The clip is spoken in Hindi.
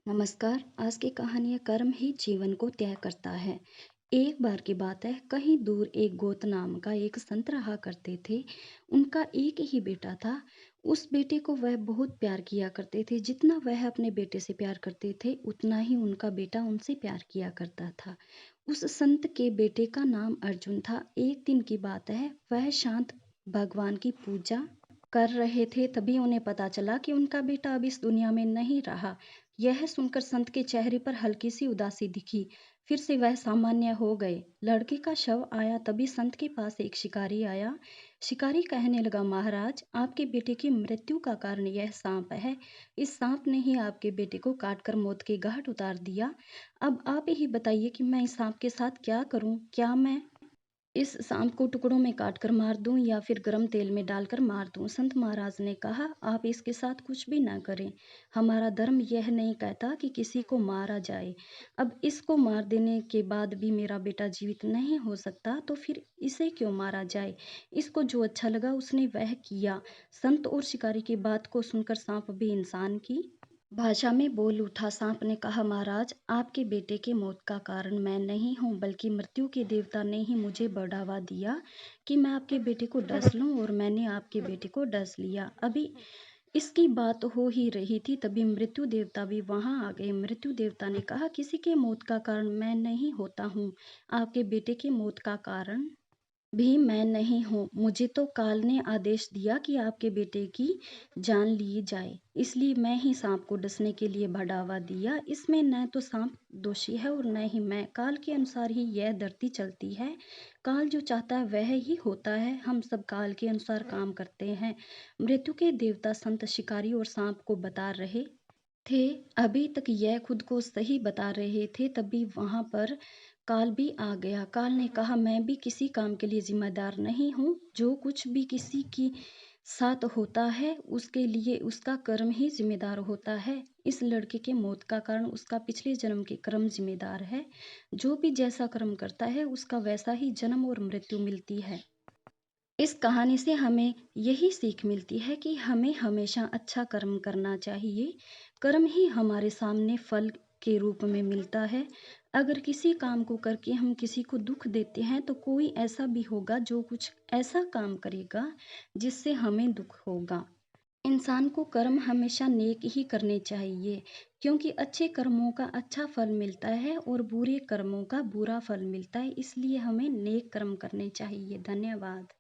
नमस्कार। आज की कहानी है कर्म ही जीवन को तय करता है। एक बार की बात है, कहीं दूर एक गोत नाम का एक संत रहा करते थे। उनका एक ही बेटा था। उस बेटे को वह बहुत प्यार किया करते थे। जितना वह अपने बेटे से प्यार करते थे, उतना ही उनका बेटा उनसे प्यार किया करता था। उस संत के बेटे का नाम अर्जुन था। एक दिन की बात है, वह शांत भगवान की पूजा कर रहे थे। तभी उन्हें पता चला कि उनका बेटा अब इस दुनिया में नहीं रहा। यह सुनकर संत के चेहरे पर हल्की सी उदासी दिखी। फिर से वह सामान्य हो गए। लड़के का शव आया तभी संत के पास एक शिकारी आया। शिकारी कहने लगा, महाराज, आपके बेटे की मृत्यु का कारण यह सांप है। इस सांप ने ही आपके बेटे को काटकर मौत के घाट उतार दिया। अब आप ही बताइए कि मैं इस सांप के साथ क्या करूं? क्या मैं इस सांप को टुकड़ों में काटकर मार दूं या फिर गरम तेल में डालकर मार दूं? संत महाराज ने कहा, आप इसके साथ कुछ भी ना करें। हमारा धर्म यह नहीं कहता कि किसी को मारा जाए। अब इसको मार देने के बाद भी मेरा बेटा जीवित नहीं हो सकता, तो फिर इसे क्यों मारा जाए? इसको जो अच्छा लगा उसने वह किया। संत और शिकारी की बात को सुनकर सांप भी इंसान की भाषा में बोल उठा। सांप ने कहा, महाराज, आपके बेटे की मौत का कारण मैं नहीं हूँ, बल्कि मृत्यु के देवता ने ही मुझे बढ़ावा दिया कि मैं आपके बेटे को डस लूं, और मैंने आपके बेटे को डस लिया। अभी इसकी बात हो ही रही थी, तभी मृत्यु देवता भी वहां आ गए। मृत्यु देवता ने कहा, किसी के मौत का कारण मैं नहीं होता हूँ। आपके बेटे की मौत का कारण भी मैं नहीं हूँ। मुझे तो काल ने आदेश दिया कि आपके बेटे की जान ली जाए, इसलिए मैं ही सांप को डसने के लिए बढ़ावा दिया। इसमें न तो सांप दोषी है और न ही मैं। काल के अनुसार ही यह धरती चलती है। काल जो चाहता है वह ही होता है। हम सब काल के अनुसार काम करते हैं। मृत्यु के देवता संत शिकारी और सांप को बता रहे थे। अभी तक यह खुद को सही बता रहे थे, तभी वहां पर काल भी आ गया। काल ने कहा, मैं भी किसी काम के लिए जिम्मेदार नहीं हूँ। जो कुछ भी किसी की साथ होता है, उसके लिए उसका कर्म ही जिम्मेदार होता है। इस लड़के के मौत का कारण उसका पिछले जन्म के कर्म जिम्मेदार है। जो भी जैसा कर्म करता है, उसका वैसा ही जन्म और मृत्यु मिलती है। इस कहानी से हमें यही सीख मिलती है कि हमें हमेशा अच्छा कर्म करना चाहिए। कर्म ही हमारे सामने फल के रूप में मिलता है। अगर किसी काम को करके हम किसी को दुख देते हैं, तो कोई ऐसा भी होगा जो कुछ ऐसा काम करेगा जिससे हमें दुख होगा। इंसान को कर्म हमेशा नेक ही करने चाहिए, क्योंकि अच्छे कर्मों का अच्छा फल मिलता है और बुरे कर्मों का बुरा फल मिलता है। इसलिए हमें नेक कर्म करने चाहिए। धन्यवाद।